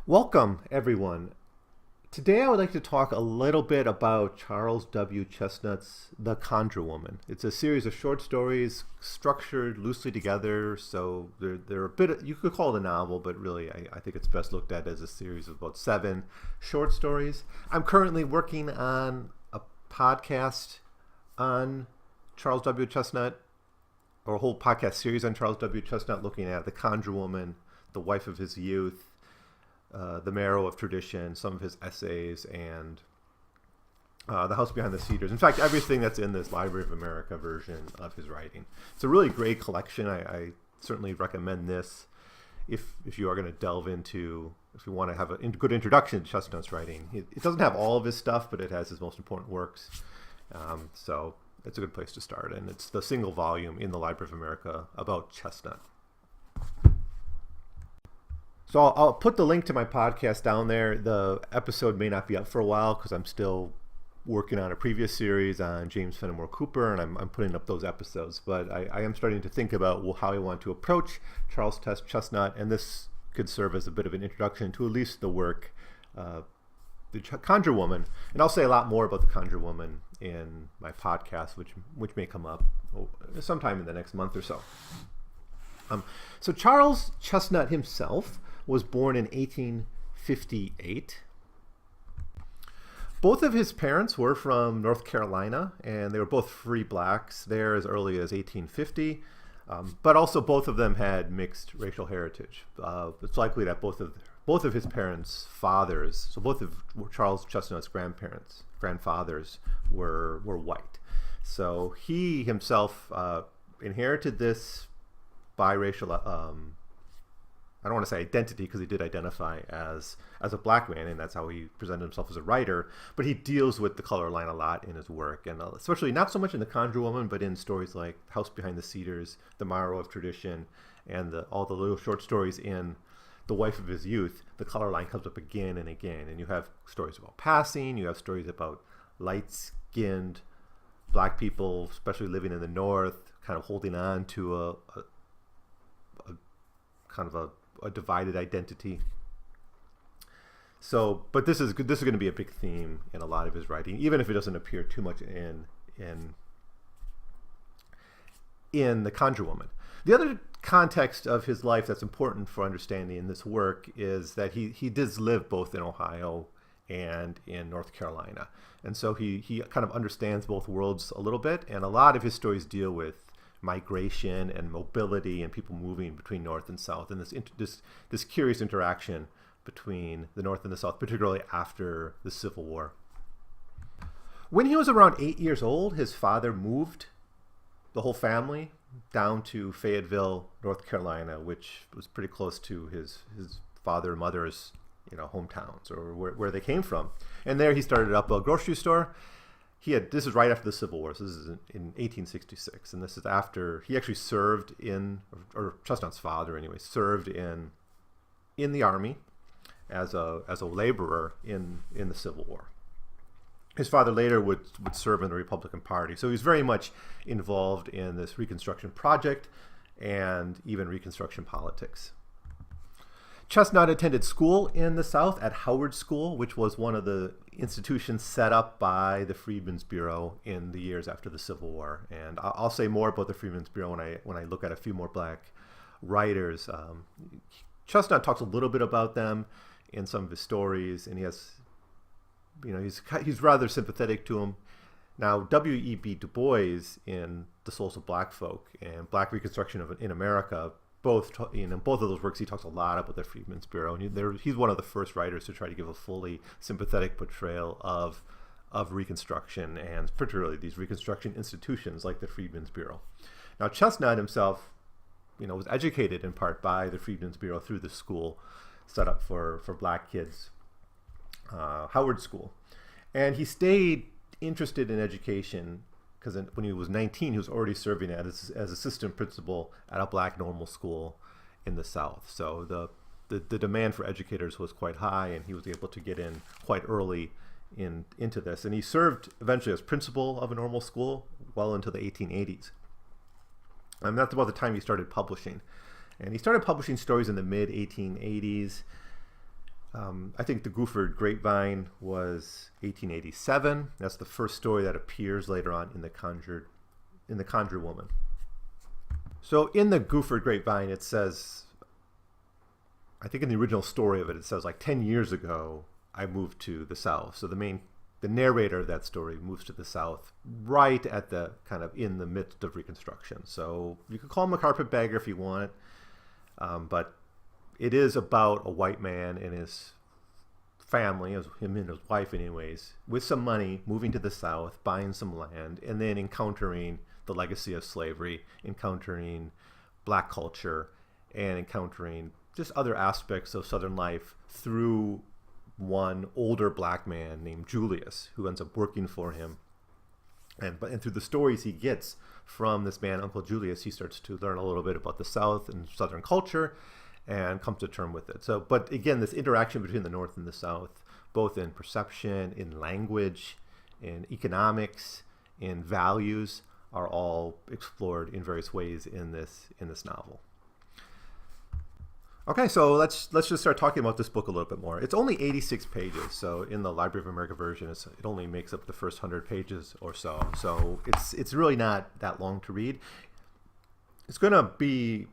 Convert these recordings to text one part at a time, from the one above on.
Welcome, everyone. Today I would like to talk a little bit about Charles W. Chesnutt's The Conjure Woman. It's a series of short stories structured loosely together, so they're a bit, you could call it a novel, but really I think it's best looked at as a series of about 7 short stories. I'm currently working on a podcast on Charles W. Chesnutt, or a whole podcast series on Charles W. Chesnutt, looking at The Conjure Woman, The Wife of His Youth, The Marrow of Tradition, some of his essays, and The House Behind the Cedars. In fact, everything that's in this Library of America version of his writing. It's a really great collection. I certainly recommend this if you are going to delve into, if you want to have a good introduction to Chesnutt's writing. It doesn't have all of his stuff, but it has his most important works. So it's a good place to start. And it's the single volume in the Library of America about Chesnutt. So I'll put the link to my podcast down there. The episode may not be up for a while because I'm still working on a previous series on James Fenimore Cooper, and I'm putting up those episodes. But I am starting to think about how I want to approach Charles Chesnutt, and this could serve as a bit of an introduction to at least the work, The Conjure Woman. And I'll say a lot more about The Conjure Woman in my podcast, which may come up sometime in the next month or so. So Charles Chesnutt himself was born in 1858. Both of his parents were from North Carolina, and they were both free blacks there as early as 1850. But also both of them had mixed racial heritage. It's likely that both of his parents' fathers, so both of Charles Chesnutt's grandfathers were white. So he himself inherited this biracial I don't want to say identity, because he did identify as a black man, and that's how he presented himself as a writer, but he deals with the color line a lot in his work, and especially not so much in The Conjure Woman, but in stories like House Behind the Cedars, The Marrow of Tradition, and all the little short stories in The Wife of His Youth. The color line comes up again and again, and you have stories about passing, you have stories about light-skinned black people, especially living in the North, kind of holding on to a divided identity. So, but this is going to be a big theme in a lot of his writing, even if it doesn't appear too much in The Conjure Woman. The other context of his life that's important for understanding this work is that he does live both in Ohio and in North Carolina, and so he kind of understands both worlds a little bit, and a lot of his stories deal with migration and mobility and people moving between North and South, and this curious interaction between the North and the South, particularly after the Civil War. When he was around 8 years old, his father moved the whole family down to Fayetteville, North Carolina, which was pretty close to his father and mother's hometowns, or where they came from. And there he started up a grocery store. This is right after the Civil War, so this is in 1866, and this is after he actually served or Chesnutt's father anyway, served in the army as a laborer in the Civil War. His father later would serve in the Republican Party, so he was very much involved in this Reconstruction project and even Reconstruction politics. Chesnutt attended school in the South at Howard School, which was one of the institutions set up by the Freedmen's Bureau in the years after the Civil War. And I'll say more about the Freedmen's Bureau when I look at a few more black writers. Chesnutt talks a little bit about them in some of his stories, and he's rather sympathetic to them. Now, W.E.B. Du Bois in The Souls of Black Folk and Black Reconstruction in America, both of those works, he talks a lot about the Freedmen's Bureau, and he's one of the first writers to try to give a fully sympathetic portrayal of Reconstruction, and particularly these Reconstruction institutions like the Freedmen's Bureau. Now, Chesnutt himself, was educated in part by the Freedmen's Bureau through the school set up for black kids, Howard School, and he stayed interested in education because when he was 19, he was already serving as assistant principal at a black normal school in the South. So the demand for educators was quite high, and he was able to get in quite early into this. And he served eventually as principal of a normal school well into the 1880s. And that's about the time he started publishing. And he started publishing stories in the mid-1880s. I think the Gooford Grapevine was 1887. That's the first story that appears later on in the Conjure Woman. So in the Gooford Grapevine, it says, I think in the original story of it, it says like 10 years ago, I moved to the South. So the narrator of that story moves to the South right at the kind of in the midst of Reconstruction. So you could call him a carpetbagger if you want, but it is about a white man and his family, him and his wife anyways, with some money, moving to the South, buying some land, and then encountering the legacy of slavery, encountering black culture, and encountering just other aspects of Southern life through one older black man named Julius, who ends up working for him. And through the stories he gets from this man, Uncle Julius, he starts to learn a little bit about the South and Southern culture and comes to terms with it. So, but again, this interaction between the North and the South, both in perception, in language, in economics, in values, are all explored in various ways in this novel. Okay, so let's just start talking about this book a little bit more. It's only 86 pages, so in the Library of America version, it only makes up the first 100 pages or so. So it's really not that long to read. It's going to be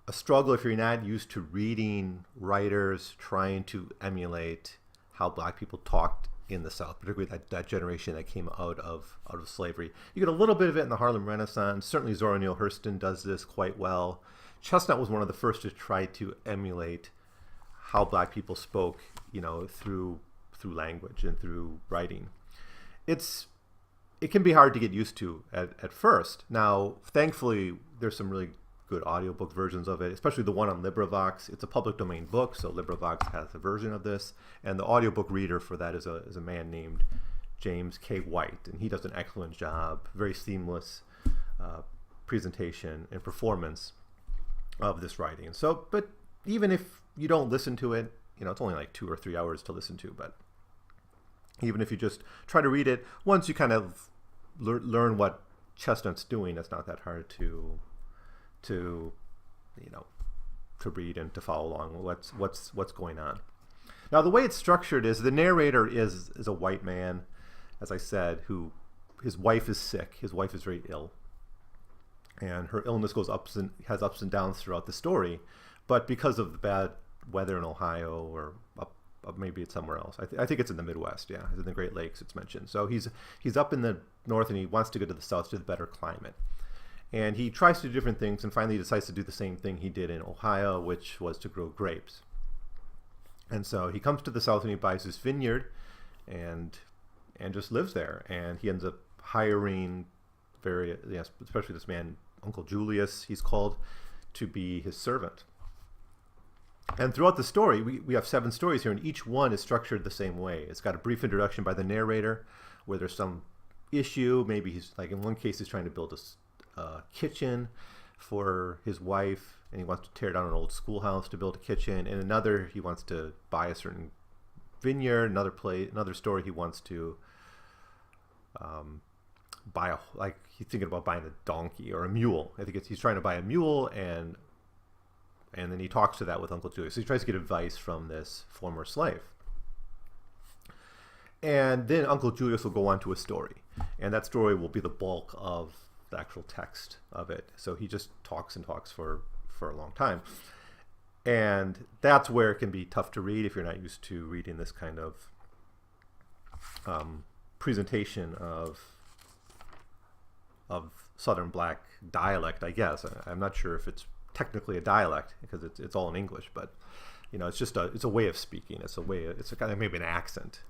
a struggle if you're not used to reading writers trying to emulate how black people talked in the South, particularly that generation that came out of slavery. You get a little bit of it in the Harlem Renaissance. Certainly Zora Neale Hurston does this quite well. Chesnutt was one of the first to try to emulate how black people spoke, through language and through writing. It can be hard to get used to at first. Now, thankfully, there's some really good audiobook versions of it, especially the one on Librivox. It's a public domain book, so Librivox has a version of this, and the audiobook reader for that is a man named James K. White, and he does an excellent job, very seamless presentation and performance of this writing. So, but even if you don't listen to it, it's only like 2 or 3 hours to listen to, but even if you just try to read it, once you kind of learn what Chesnutt's doing, it's not that hard to read and to follow along what's going on. Now, the way it's structured is the narrator is a white man, as I said, who his wife is sick. His wife is very ill, and her illness has ups and downs throughout the story. But because of the bad weather in Ohio, or up maybe it's somewhere else, I think it's in the Midwest. Yeah, it's in the Great Lakes. It's mentioned. So he's up in the north, and he wants to go to the south to the better climate. And he tries to do different things, and finally decides to do the same thing he did in Ohio, which was to grow grapes. And so he comes to the south and he buys this vineyard, and just lives there. And he ends up hiring especially this man, Uncle Julius, he's called, to be his servant. And throughout the story, we have 7 stories here, and each one is structured the same way. It's got a brief introduction by the narrator, where there's some issue. Maybe he's, like in one case, he's trying to build a kitchen for his wife, and he wants to tear down an old schoolhouse to build a kitchen. In another, he wants to buy a certain vineyard. Another story, he wants to he's thinking about buying a donkey or a mule. I think he's trying to buy a mule, and then he talks to that with Uncle Julius. So he tries to get advice from this former slave. And then Uncle Julius will go on to a story, and that story will be the bulk of the actual text of it. So he just talks and talks for a long time. And that's where it can be tough to read if you're not used to reading this kind of presentation of Southern black dialect, I guess. I'm not sure if it's technically a dialect because it's all in English, but it's a way of speaking. It's a kind of maybe an accent.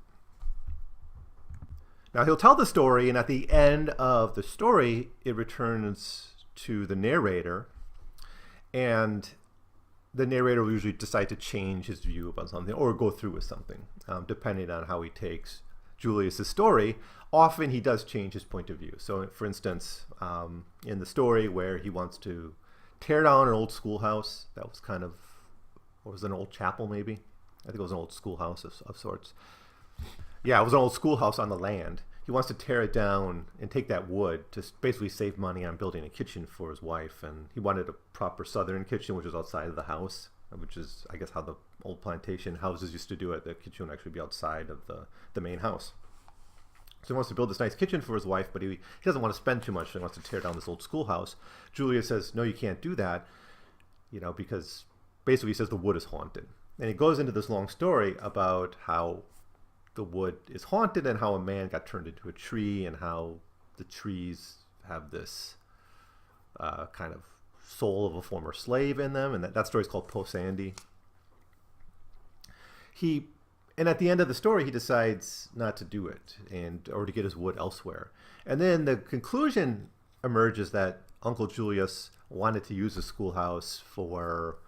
Now he'll tell the story, and at the end of the story, it returns to the narrator, and the narrator will usually decide to change his view about something or go through with something, depending on how he takes Julius's story. Often he does change his point of view. So, for instance, in the story where he wants to tear down an old schoolhouse, that was kind of, what was it, an old chapel maybe? I think it was an old schoolhouse of sorts. Yeah, it was an old schoolhouse on the land. He wants to tear it down and take that wood to basically save money on building a kitchen for his wife. And he wanted a proper Southern kitchen, which was outside of the house. which is, I guess, how the old plantation houses used to do it. The kitchen would actually be outside of the main house. So he wants to build this nice kitchen for his wife, but he doesn't want to spend too much. So he wants to tear down this old schoolhouse. Julius says, no, you can't do that, because basically he says the wood is haunted. And he goes into this long story about how the wood is haunted and how a man got turned into a tree and how the trees have this kind of soul of a former slave in them. And that story is called Poe Sandy. And at the end of the story, he decides not to do it or to get his wood elsewhere. And then the conclusion emerges that Uncle Julius wanted to use the schoolhouse for,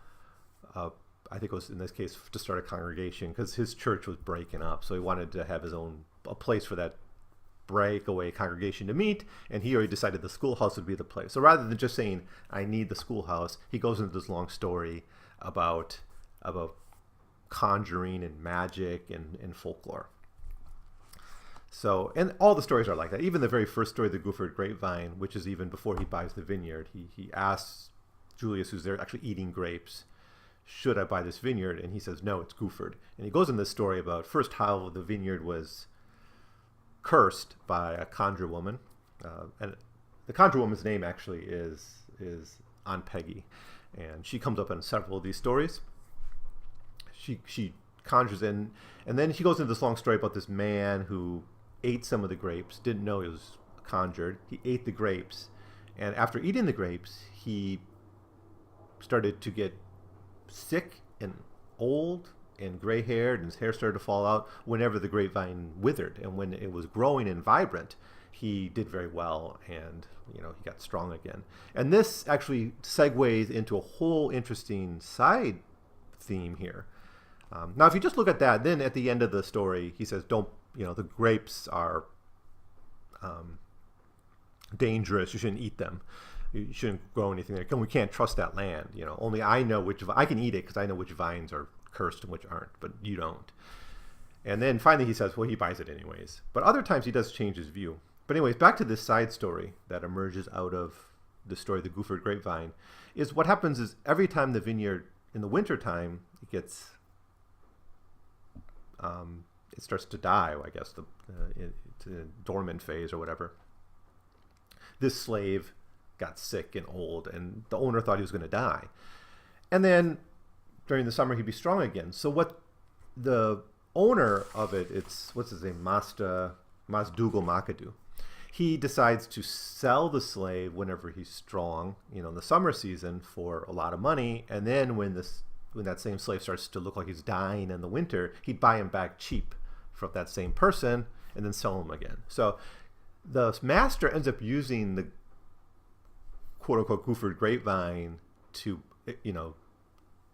I think it was in this case, to start a congregation because his church was breaking up. So he wanted to have a place for that breakaway congregation to meet. And he already decided the schoolhouse would be the place. So rather than just saying, I need the schoolhouse, he goes into this long story about conjuring and magic and folklore. So, and all the stories are like that. Even the very first story, the Gooford Grapevine, which is even before he buys the vineyard, he asks Julius, who's there actually eating grapes, should I buy this vineyard? And he says, no, it's Gooford. And he goes in this story about first how the vineyard was cursed by a Conjure Woman. And the Conjure Woman's name actually is Aunt Peggy. And she comes up in several of these stories. She conjures in, and then she goes into this long story about this man who ate some of the grapes, didn't know he was conjured. He ate the grapes, and after eating the grapes, he started to get sick and old and gray-haired, and his hair started to fall out whenever the grapevine withered. And when it was growing and vibrant, he did very well, and he got strong again. And this actually segues into a whole interesting side theme here. Now, if you just look at that, then at the end of the story, he says, the grapes are dangerous. You shouldn't eat them. You shouldn't grow anything there. We can't trust that land. Only I know I can eat it because I know which vines are cursed and which aren't, but you don't. And then finally he says, well, he buys it anyways. But other times he does change his view. But anyways, back to this side story that emerges out of the story, the Gooford Grapevine, is what happens is every time the vineyard in the wintertime, it gets... it starts to die, I guess, to the dormant phase or whatever. This slave got sick and old, and the owner thought he was going to die. And then during the summer, he'd be strong again. So what the owner of it, what's his name, Masdugal Makadu, he decides to sell the slave whenever he's strong, in the summer season for a lot of money. And then when that same slave starts to look like he's dying in the winter, he'd buy him back cheap from that same person and then sell him again. So the master ends up using the quote-unquote Gooford Grapevine to,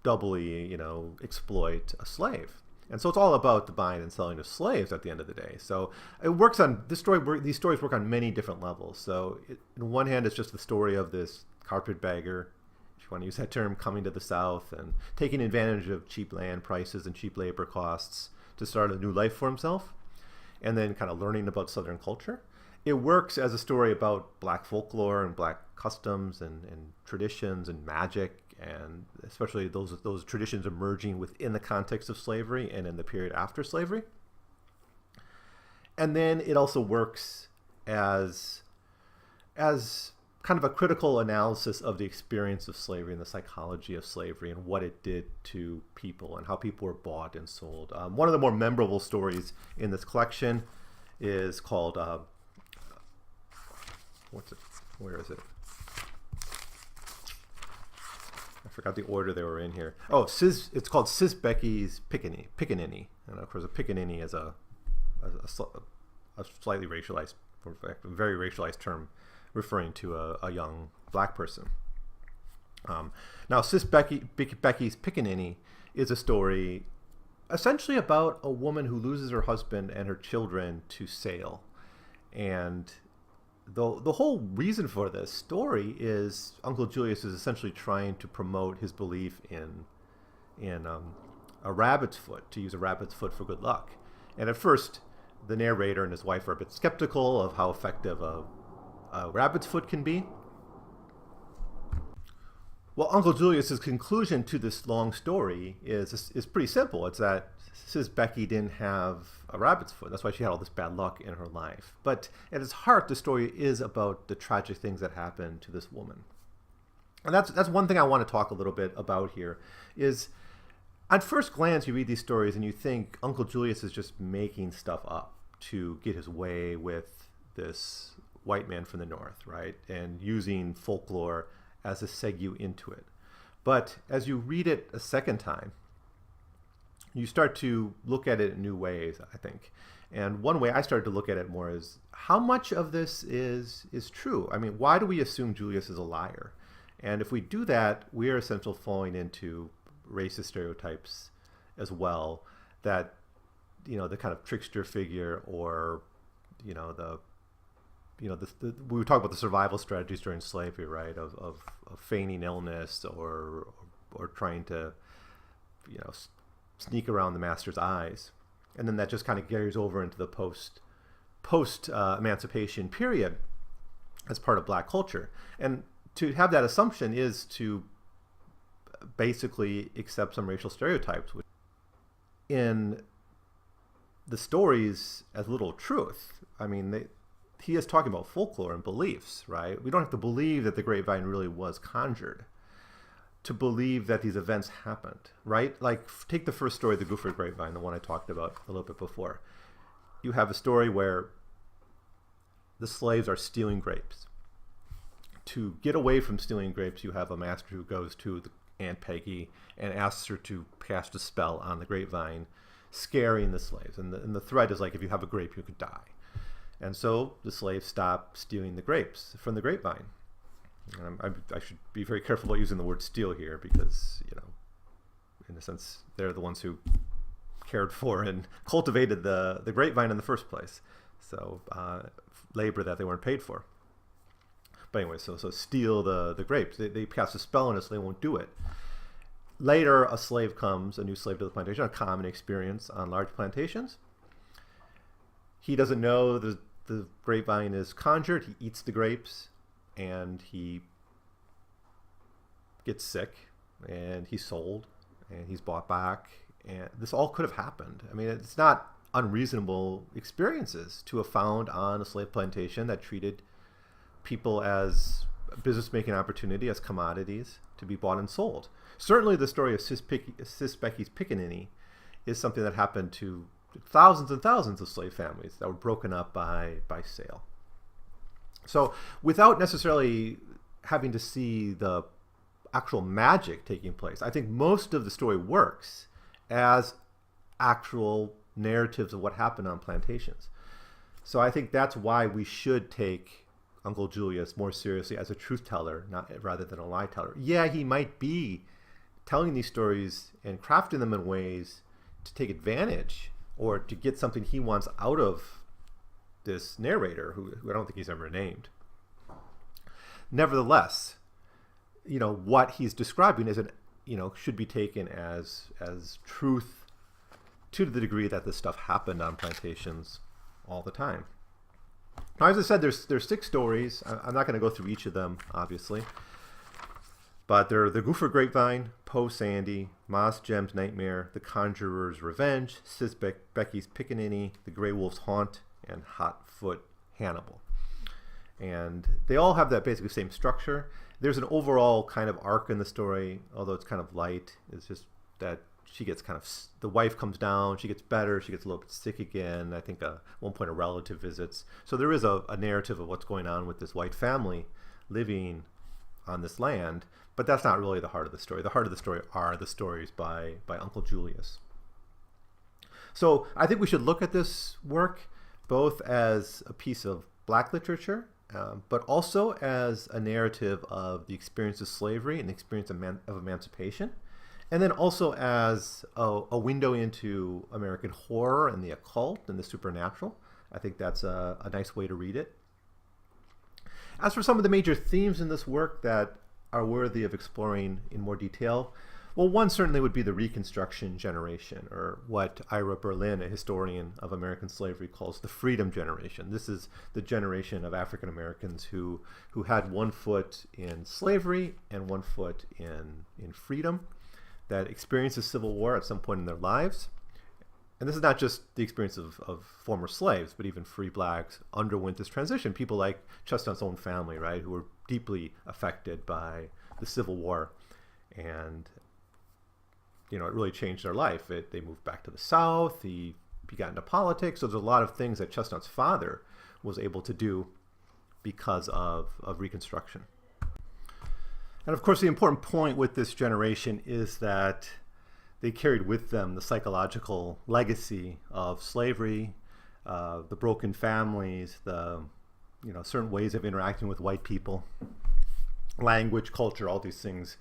doubly, exploit a slave. And so it's all about the buying and selling of slaves at the end of the day. So it works on these stories work on many different levels. So on one hand, it's just the story of this carpetbagger, if you want to use that term, coming to the South and taking advantage of cheap land prices and cheap labor costs to start a new life for himself, and then kind of learning about Southern culture. It works as a story about Black folklore and Black customs and traditions and magic, and especially those traditions emerging within the context of slavery and in the period after slavery. And then it also works as kind of a critical analysis of the experience of slavery and the psychology of slavery and what it did to people and how people were bought and sold. One of the more memorable stories in this collection is called, where is it? I forgot the order they were in here. Oh, it's called Sis Becky's Pickaninny. And of course, a pickaninny is a slightly racialized, or a very racialized term referring to a young Black person. Now, Sis Becky's Pickaninny is a story essentially about a woman who loses her husband and her children to sale. And the whole reason for this story is Uncle Julius is essentially trying to promote his belief in a rabbit's foot, to use a rabbit's foot for good luck. And at first, the narrator and his wife are a bit skeptical of how effective a rabbit's foot can be. Well, Uncle Julius's conclusion to this long story is pretty simple. It's that Sis Becky didn't have a rabbit's foot. That's why she had all this bad luck in her life. But at its heart, the story is about the tragic things that happened to this woman. And that's one thing I want to talk a little bit about here is at first glance, you read these stories and you think Uncle Julius is just making stuff up to get his way with this white man from the north, right? And using folklore as a segue into it. But as you read it a second time, you start to look at it in new ways, I think. And one way I started to look at it more is how much of this is true? I mean, why do we assume Julius is a liar? And if we do that, we are essentially falling into racist stereotypes as well, that, you know, the kind of trickster figure, or, you know, we were talking about the survival strategies during slavery, right? Of feigning illness or trying to, you know, sneak around the master's eyes, and then that just kind of carries over into the post emancipation period as part of Black culture. And to have that assumption is to basically accept some racial stereotypes which in the stories as little truth. I mean, he is talking about folklore and beliefs, right? We don't have to believe that the grapevine really was conjured to believe that these events happened, right? Like, take the first story, the Guilford grapevine, the one I talked about a little bit before. You have a story where the slaves are stealing grapes. To get away from stealing grapes, you have a master who goes to Aunt Peggy and asks her to cast a spell on the grapevine, scaring the slaves. And the threat is like, if you have a grape, you could die. And so the slaves stop stealing the grapes from the grapevine. I should be very careful about using the word steal here because, you know, in a sense, they're the ones who cared for and cultivated the grapevine in the first place. So labor that they weren't paid for. But anyway, so steal the grapes. They cast a spell on us, so they won't do it. Later, a slave comes, a new slave to the plantation, a common experience on large plantations. He doesn't know the grapevine is conjured. He eats the grapes, and he gets sick, and he's sold, and he's bought back. And this all could have happened. I mean, it's not unreasonable experiences to have found on a slave plantation that treated people as business-making opportunity, as commodities to be bought and sold. Certainly the story of Sis Becky's Pickaninny is something that happened to thousands and thousands of slave families that were broken up by sale. So without necessarily having to see the actual magic taking place, I think most of the story works as actual narratives of what happened on plantations. So I think that's why we should take Uncle Julius more seriously as a truth teller, rather than a lie teller. Yeah, he might be telling these stories and crafting them in ways to take advantage or to get something he wants out of this narrator, who I don't think he's ever named. Nevertheless, you know, what he's describing isn't, you know, should be taken as truth to the degree that this stuff happened on plantations all the time. Now, as I said, there's 6 stories. I'm not going to go through each of them, obviously. But they're the Guilford Grapevine, Poe Sandy, Moss Gem's Nightmare, The Conjurer's Revenge, Sis Becky's Pickaninny, The Grey Wolf's Haunt, and Hotfoot Hannibal. And they all have that basically same structure. There's an overall kind of arc in the story, although it's kind of light. It's just that she gets kind of, the wife comes down, she gets better, she gets a little bit sick again. I think at one point a relative visits. So there is a narrative of what's going on with this white family living on this land, but that's not really the heart of the story. The heart of the story are the stories by Uncle Julius. So I think we should look at this work both as a piece of Black literature, but also as a narrative of the experience of slavery and the experience of emancipation. And then also as a window into American horror and the occult and the supernatural. I think that's a nice way to read it. As for some of the major themes in this work that are worthy of exploring in more detail, Well, one certainly would be the Reconstruction generation, or what Ira Berlin, a historian of American slavery, calls the Freedom generation. This is the generation of African Americans who had one foot in slavery and one foot in freedom, that experienced the Civil War at some point in their lives. And this is not just the experience of former slaves, but even free blacks underwent this transition. People like Chesnutt's own family, right, who were deeply affected by the Civil War. And it really changed their life. They moved back to the South. He got into politics. So there's a lot of things that Chesnutt's father was able to do because of Reconstruction. And of course, the important point with this generation is that they carried with them the psychological legacy of slavery, the broken families, the certain ways of interacting with white people, language, culture, all these things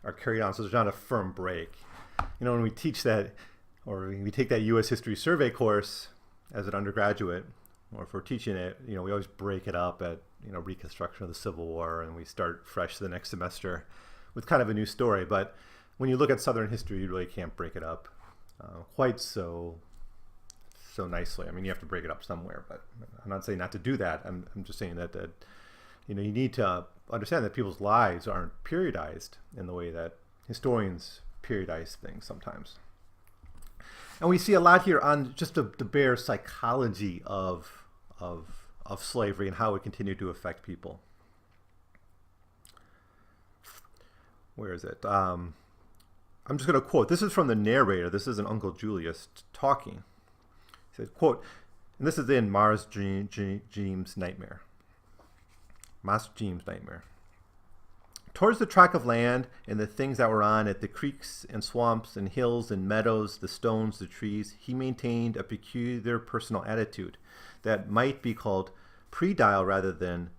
are carried on. So there's not a firm break. When we teach that, or we take that U.S. History Survey course as an undergraduate, or if we're teaching it, we always break it up at, Reconstruction of the Civil War, and we start fresh the next semester with kind of a new story. But when you look at Southern history, you really can't break it up quite so nicely. I mean, you have to break it up somewhere, but I'm not saying not to do that. I'm just saying that you need to understand that people's lives aren't periodized in the way that historians periodize things sometimes. And we see a lot here on just the bare psychology of slavery and how it continued to affect people. Where is it? I'm just going to quote. This is from the narrator. This isn't Uncle Julius talking. He said, quote, and this is in Mars Jeem's Nightmare. Mas Jeem's Nightmare. Towards the tract of land and the things that were on it, the creeks and swamps and hills and meadows, the stones, the trees, he maintained a peculiar personal attitude that might be called predial rather than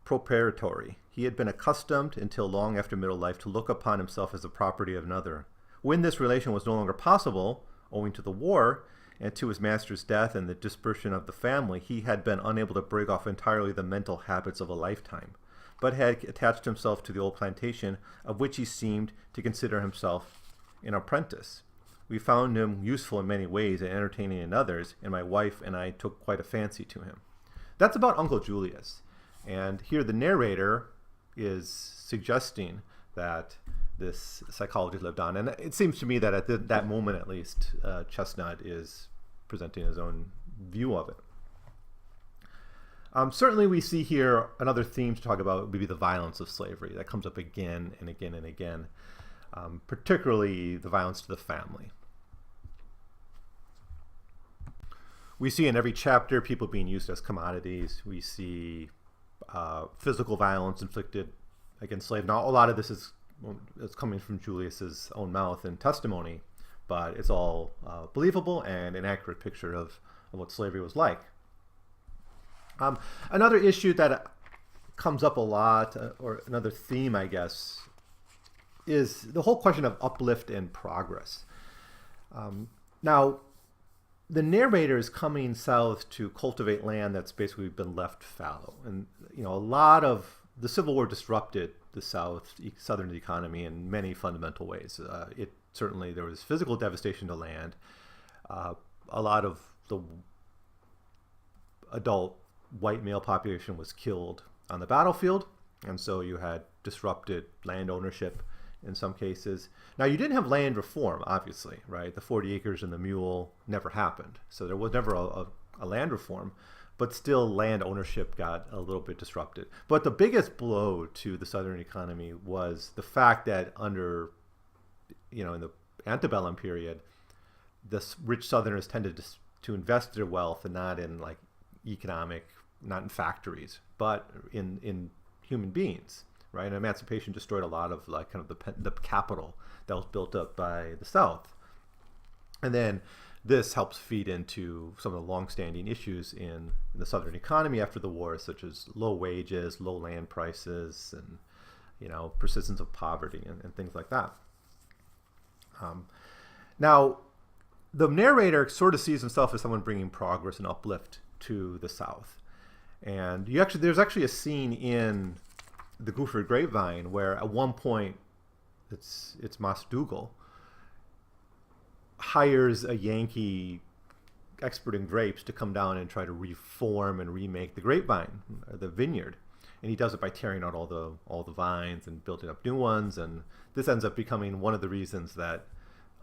proprietary. He had been accustomed until long after middle life to look upon himself as the property of another. When this relation was no longer possible, owing to the war and to his master's death and the dispersion of the family, he had been unable to break off entirely the mental habits of a lifetime, but had attached himself to the old plantation, of which he seemed to consider himself an apprentice. We found him useful in many ways and entertaining in others, and my wife and I took quite a fancy to him. That's about Uncle Julius. And here the narrator is suggesting that this psychology lived on. And it seems to me that at that moment, at least, Chesnutt is presenting his own view of it. Certainly we see here another theme to talk about would be the violence of slavery. That comes up again and again and again, particularly the violence to the family. We see in every chapter people being used as commodities. We see physical violence inflicted against slaves. Now, a lot of this is coming from Julius's own mouth and testimony, but it's all believable and an accurate picture of what slavery was like. Another issue that comes up a lot, or another theme, I guess, is the whole question of uplift and progress. Now, the narrator is coming south to cultivate land that's basically been left fallow. And, a lot of the Civil War disrupted the Southern economy in many fundamental ways. Certainly, there was physical devastation to land. A lot of the adult white male population was killed on the battlefield, and so you had disrupted land ownership in some cases. Now, you didn't have land reform, obviously, right? The 40 acres and the mule never happened, so there was never a land reform, but still land ownership got a little bit disrupted. But the biggest blow to the Southern economy was the fact that under, in the antebellum period, the rich Southerners tended to invest their wealth and not in not in factories, but in human beings, right? And emancipation destroyed a lot of the capital that was built up by the South. And then this helps feed into some of the longstanding issues in the Southern economy after the war, such as low wages, low land prices, and persistence of poverty and things like that. Now, the narrator sort of sees himself as someone bringing progress and uplift to the South. And there's actually a scene in the Guilford Grapevine where at one point it's Moss Dougal, hires a Yankee expert in grapes to come down and try to reform and remake the grapevine, the vineyard. And he does it by tearing out all the vines and building up new ones. And this ends up becoming one of the reasons that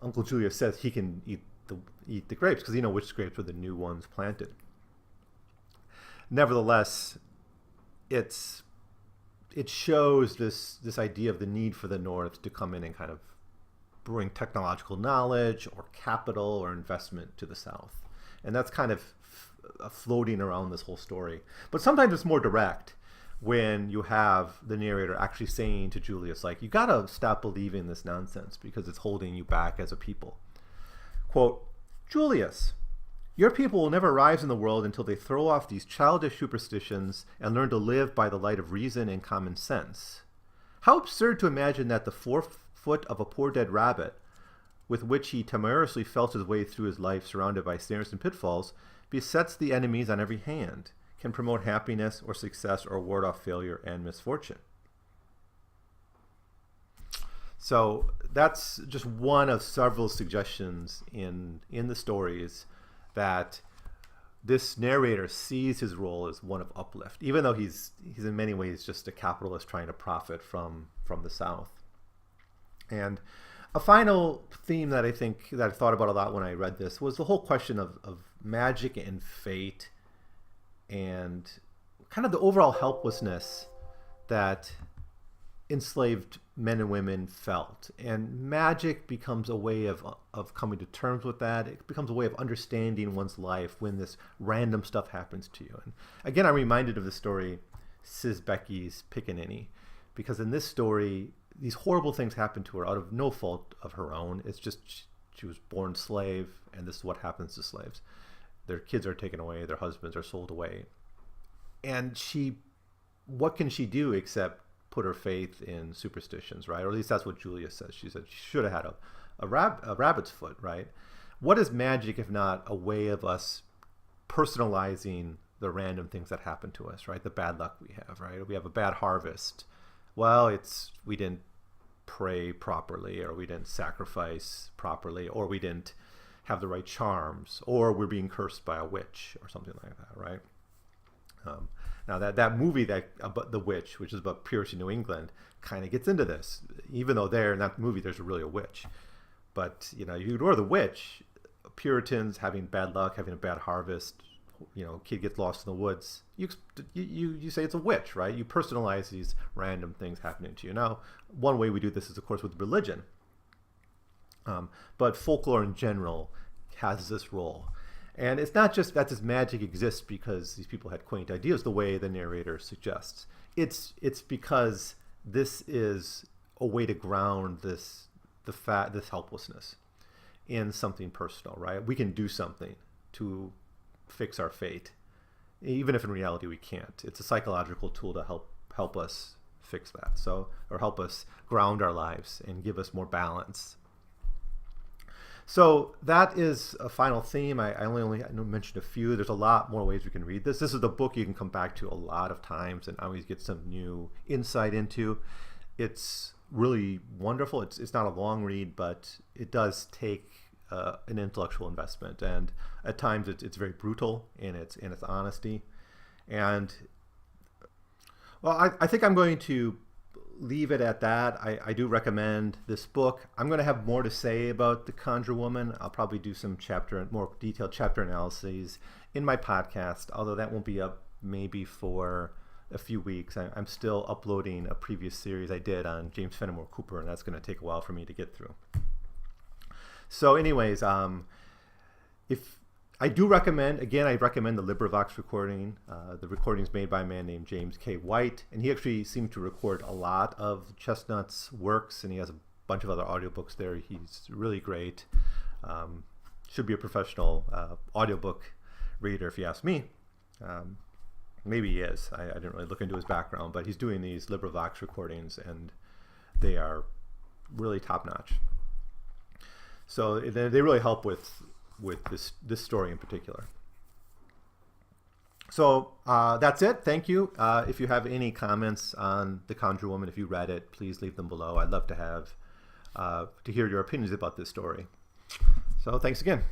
Uncle Julius says he can eat the grapes, because he knows which grapes were the new ones planted. Nevertheless, it shows this idea of the need for the North to come in and kind of bring technological knowledge or capital or investment to the South. And that's kind of floating around this whole story. But sometimes it's more direct when you have the narrator actually saying to Julius, like, you gotta stop believing this nonsense because it's holding you back as a people. Quote, Julius, your people will never rise in the world until they throw off these childish superstitions and learn to live by the light of reason and common sense. How absurd to imagine that the 4 foot of a poor dead rabbit, with which he temerariously felt his way through his life surrounded by snares and pitfalls, besets the enemies on every hand, can promote happiness or success or ward off failure and misfortune. So that's just one of several suggestions in the stories that this narrator sees his role as one of uplift, even though he's in many ways just a capitalist trying to profit from the South. And a final theme that I thought about a lot when I read this was the whole question of magic and fate, and kind of the overall helplessness that enslaved men and women felt. And magic becomes a way of coming to terms with that. It becomes a way of understanding one's life when this random stuff happens to you. And again, I'm reminded of the story Sis Becky's Pickaninny, because in this story, these horrible things happen to her out of no fault of her own. It's just she was born slave, and this is what happens to slaves. Their kids are taken away, their husbands are sold away. And what can she do except put her faith in superstitions, right? Or at least that's what Julia says. She said she should have had a rabbit's foot, right? What is magic if not a way of us personalizing the random things that happen to us, right? The bad luck we have, right? We have a bad harvest. Well, we didn't pray properly, or we didn't sacrifice properly, or we didn't have the right charms, or we're being cursed by a witch or something like that, right? Now that movie about the witch, which is about Puritan New England, kind of gets into this. Even though in that movie there's really a witch, but you ignore the witch. Puritans having bad luck, having a bad harvest, kid gets lost in the woods. You say it's a witch, right? You personalize these random things happening to you. Now, one way we do this is, of course, with religion. But folklore in general has this role. And it's not just that this magic exists because these people had quaint ideas the way the narrator suggests. It's because this is a way to ground this helplessness in something personal, right? We can do something to fix our fate, even if in reality we can't. It's a psychological tool to help us fix that, or help us ground our lives and give us more balance. So that is a final theme. I only mentioned a few. There's a lot more ways we can read this. This is the book you can come back to a lot of times and always get some new insight into. It's really wonderful. It's not a long read, but it does take an intellectual investment, and at times it's very brutal in its honesty. And well, I think I'm going to leave it at that. I do recommend this book. I'm going to have more to say about the Conjure Woman. I'll probably do some more detailed chapter analyses in my podcast, although that won't be up maybe for a few weeks. I'm still uploading a previous series I did on James Fenimore Cooper, and that's going to take a while for me to get through. So anyways, if I do recommend, again, I recommend the Librivox recording. The recording is made by a man named James K. White, and he actually seemed to record a lot of Chesnutt's works, and he has a bunch of other audiobooks there. He's really great. Should be a professional audiobook reader, if you ask me. Maybe he is. I didn't really look into his background, but he's doing these Librivox recordings, and they are really top-notch. So they really help with this story in particular. So that's it. Thank you. If you have any comments on The Conjure Woman, if you read it, please leave them below. I'd love to have to hear your opinions about this story. So thanks again.